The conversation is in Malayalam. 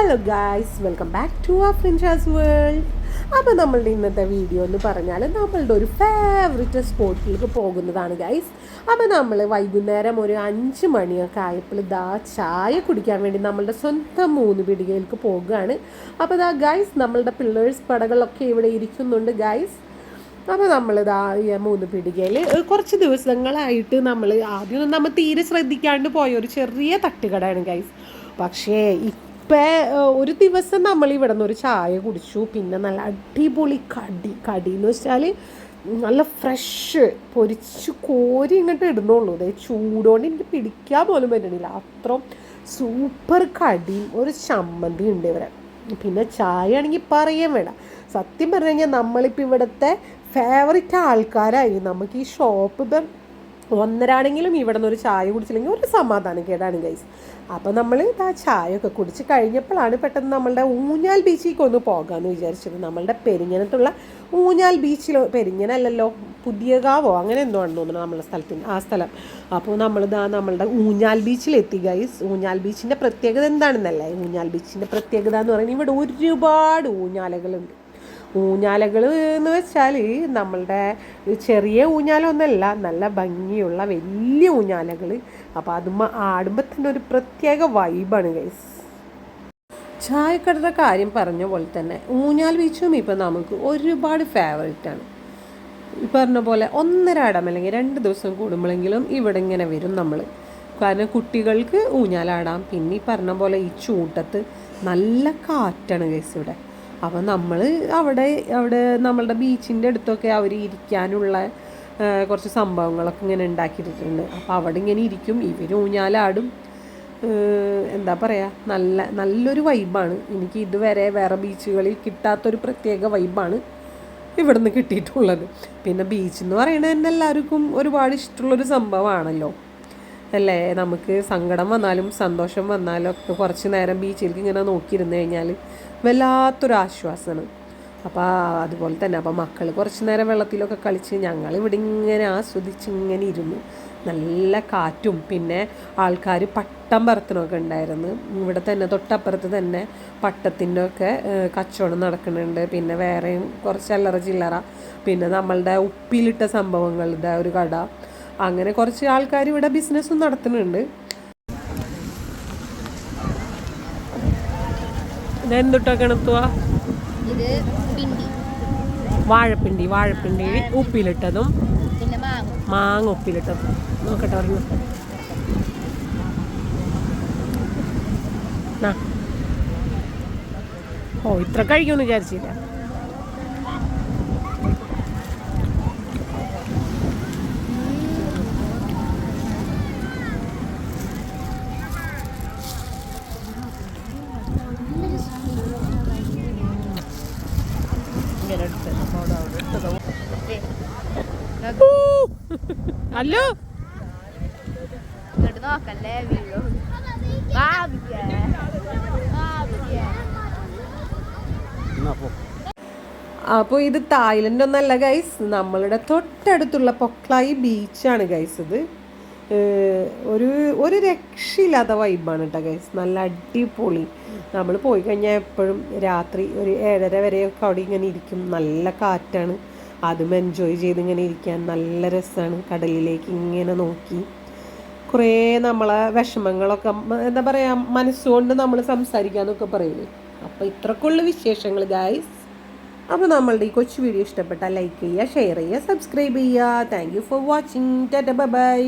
Hello guys, welcome back to our ഫ്രിൻഷാസ് വേൾഡ്. അപ്പോൾ നമ്മളുടെ ഇന്നത്തെ വീഡിയോ എന്ന് പറഞ്ഞാൽ നമ്മളുടെ ഒരു ഫേവറേറ്റ് സ്പോട്ടിലേക്ക് പോകുന്നതാണ് ഗായ്സ്. അപ്പോൾ നമ്മൾ വൈകുന്നേരം ഒരു 5 മണിയൊക്കെ ആയപ്പോൾ ചായ കുടിക്കാൻ വേണ്ടി നമ്മളുടെ സ്വന്തം 3 പീടികയിലേക്ക് പോകുകയാണ്. അപ്പോൾ ഗായ്സ്, നമ്മളുടെ പിള്ളേഴ്സ് പടകളൊക്കെ ഇവിടെ ഇരിക്കുന്നുണ്ട് ഗായ്സ്. അപ്പോൾ നമ്മളിതാ ഈ 3 പീടികയിൽ കുറച്ച് ദിവസങ്ങളായിട്ട് ആദ്യമൊന്നും നമ്മൾ തീരെ ശ്രദ്ധിക്കാണ്ട് പോയ ഒരു ചെറിയ തട്ടുകടയാണ് ഗായ്സ്. പക്ഷേ ഒരു ദിവസം നമ്മൾ ഇവിടെ നിന്ന് ഒരു ചായ കുടിച്ചു. പിന്നെ നല്ല അടിപൊളി കടി എന്ന് വെച്ചാൽ നല്ല ഫ്രഷ് പൊരിച്ച് കോരി ഇങ്ങോട്ട് ഇടുന്നുള്ളൂ. അതായത് ചൂടോണ്ട് എനിക്ക് പിടിക്കാൻ പോലും പറ്റണില്ല, അത്രയും സൂപ്പർ കടിയും ഒരു ചമ്മന്തി ഉണ്ട് ഇവിടെ. പിന്നെ ചായ ആണെങ്കിൽ പറയാൻ വേണ്ട. സത്യം പറഞ്ഞു കഴിഞ്ഞാൽ നമ്മളിപ്പോൾ ഇവിടുത്തെ ഫേവറേറ്റ് ആൾക്കാരായി. നമുക്ക് ഈ ഷോപ്പ് ഇപ്പം ഒന്നരാണെങ്കിലും ഇവിടെ നിന്ന് ഒരു ചായ കുടിച്ചില്ലെങ്കിൽ ഒരു സമാധാനം കേടാണ് ഗൈസ്. അപ്പോൾ നമ്മൾ ചായ ഒക്കെ കുടിച്ച് കഴിഞ്ഞപ്പോഴാണ് പെട്ടെന്ന് നമ്മളുടെ ഊഞ്ഞാൽ ബീച്ചിലേക്ക് ഒന്ന് പോകാമെന്ന് വിചാരിച്ചത്. നമ്മളുടെ പെരിഞ്ഞനത്തുള്ള ഊഞ്ഞാൽ ബീച്ചിൽ, പെരിഞ്ഞനല്ലല്ലോ, പുതിയകാവോ അങ്ങനെ എന്തോ ആണെന്ന് തോന്നുന്നു നമ്മളുടെ ആ സ്ഥലം. അപ്പോൾ നമ്മളുടെ ഊഞ്ഞാൽ ബീച്ചിലെത്തി ഗൈസ്. ഊഞ്ഞാൽ ബീച്ചിൻ്റെ പ്രത്യേകത എന്താണെന്നല്ലേ? ഊഞ്ഞാൽ ബീച്ചിൻ്റെ പ്രത്യേകത എന്ന് പറയുന്നത് ഇവിടെ ഒരുപാട് ഊഞ്ഞാലകളുണ്ട്. ഊഞ്ഞാലകൾ എന്ന് വെച്ചാൽ നമ്മളുടെ ചെറിയ ഊഞ്ഞാലൊന്നല്ല, നല്ല ഭംഗിയുള്ള വലിയ ഊഞ്ഞാലകൾ. അപ്പോൾ ആടുമ്പോൾ തന്നെ ഒരു പ്രത്യേക വൈബാണ് ഗൈസ്. ചായക്കടയുടെ കാര്യം പറഞ്ഞ പോലെ തന്നെ ഊഞ്ഞാൽ ബീച്ചും ഇപ്പം നമുക്ക് ഒരുപാട് ഫേവറേറ്റാണ്. ഈ പറഞ്ഞ പോലെ ഒന്നരാടം അല്ലെങ്കിൽ 2 ദിവസം കൂടുമ്പോഴെങ്കിലും ഇവിടെ ഇങ്ങനെ വരും നമ്മൾ. കാരണം കുട്ടികൾക്ക് ഊഞ്ഞാലാടാം. പിന്നെ ഈ പറഞ്ഞ പോലെ ഈ ചൂട്ടത്ത് നല്ല കാറ്റാണ് ഗൈസ് ഇവിടെ. അപ്പോൾ നമ്മൾ അവിടെ നമ്മളുടെ ബീച്ചിൻ്റെ അടുത്തൊക്കെ അവർ ഇരിക്കാനുള്ള കുറച്ച് സംഭവങ്ങളൊക്കെ ഇങ്ങനെ ഉണ്ടാക്കിയിട്ടുണ്ട്. അപ്പോൾ അവിടെ ഇങ്ങനെ ഇരിക്കും, ഇവർ ഊഞ്ഞാലാടും. എന്താ പറയുക, നല്ലൊരു വൈബാണ്. എനിക്ക് ഇതുവരെ വേറെ ബീച്ചുകളിൽ കിട്ടാത്തൊരു പ്രത്യേക വൈബാണ് ഇവിടുന്ന് കിട്ടിയിട്ടുള്ളത്. പിന്നെ ബീച്ച് എന്ന് പറയുന്നത് തന്നെ എല്ലാവർക്കും ഒരുപാട് ഇഷ്ടമുള്ളൊരു സംഭവമാണല്ലോ അല്ലേ? നമുക്ക് സങ്കടം വന്നാലും സന്തോഷം വന്നാലും ഒക്കെ കുറച്ച് നേരം ബീച്ചിലേക്ക് ഇങ്ങനെ നോക്കിയിരുന്നു കഴിഞ്ഞാൽ വല്ലാത്തൊരു ആശ്വാസമാണ്. അപ്പോൾ അതുപോലെ തന്നെ അപ്പോൾ മക്കൾ കുറച്ച് നേരം വെള്ളത്തിലൊക്കെ കളിച്ച് ഞങ്ങളിവിടെ ഇങ്ങനെ ആസ്വദിച്ച് ഇങ്ങനെ ഇരുന്നു. നല്ല കാറ്റും പിന്നെ ആൾക്കാർ പട്ടം പറത്തണമൊക്കെ ഉണ്ടായിരുന്നു. ഇവിടെ തന്നെ തൊട്ടപ്പുറത്ത് തന്നെ പട്ടത്തിൻ്റെ ഒക്കെ കച്ചവടം നടക്കുന്നുണ്ട്. പിന്നെ വേറെയും കുറച്ച് അല്ലറ ചില്ലറ, പിന്നെ നമ്മളുടെ ഉപ്പിലിട്ട സംഭവങ്ങളുടെ ഒരു കട, അങ്ങനെ കുറച്ച് ആൾക്കാർ ഇവിടെ ബിസിനസ്സും നടത്തുന്നുണ്ട്. ഇതെന്തുട്ടൊക്കെ എണുത്തുവാ? വാഴപ്പിണ്ടി ഉപ്പിലിട്ടതും മാങ്ങ ഉപ്പിലിട്ടതും. നോക്കട്ടെ പറഞ്ഞു. ഓ, ഇത്ര കഴിക്കുമെന്ന് വിചാരിച്ചില്ല. ഹലോ, നോക്കല്ലേ വീഴോ. അപ്പോൾ ഇത് തായ്ലൻഡ് ഒന്നല്ല ഗൈസ്, നമ്മളുടെ തൊട്ടടുത്തുള്ള പൊക്ലായി ബീച്ചാണ് ഗൈസ്. ഇത് ഒരു രക്ഷയില്ലാത്ത വൈബാണ് കേട്ടോ ഗൈസ്. നല്ല അടിപൊളി. നമ്മൾ പോയി കഴിഞ്ഞാൽ എപ്പോഴും രാത്രി ഒരു 7:30 വരെയൊക്കെ അവിടെ ഇങ്ങനെ ഇരിക്കും. നല്ല കാറ്റാണ്, അതും എൻജോയ് ചെയ്ത് ഇങ്ങനെ ഇരിക്കാൻ നല്ല രസമാണ്. കടലിലേക്ക് ഇങ്ങനെ നോക്കി കുറേ നമ്മളെ വിഷമങ്ങളൊക്കെ എന്താ പറയുക, മനസ്സുകൊണ്ട് നമ്മൾ സംസാരിക്കാമെന്നൊക്കെ പറയില്ലേ. അപ്പോൾ ഇത്രക്കുള്ള വിശേഷങ്ങൾ ഗായ്സ്. അപ്പോൾ നമ്മളുടെ ഈ കൊച്ചു വീഡിയോ ഇഷ്ടപ്പെട്ടാൽ ലൈക്ക് ചെയ്യുക, ഷെയർ ചെയ്യുക, സബ്സ്ക്രൈബ് ചെയ്യുക. Thank you for watching. Tata, bye bye.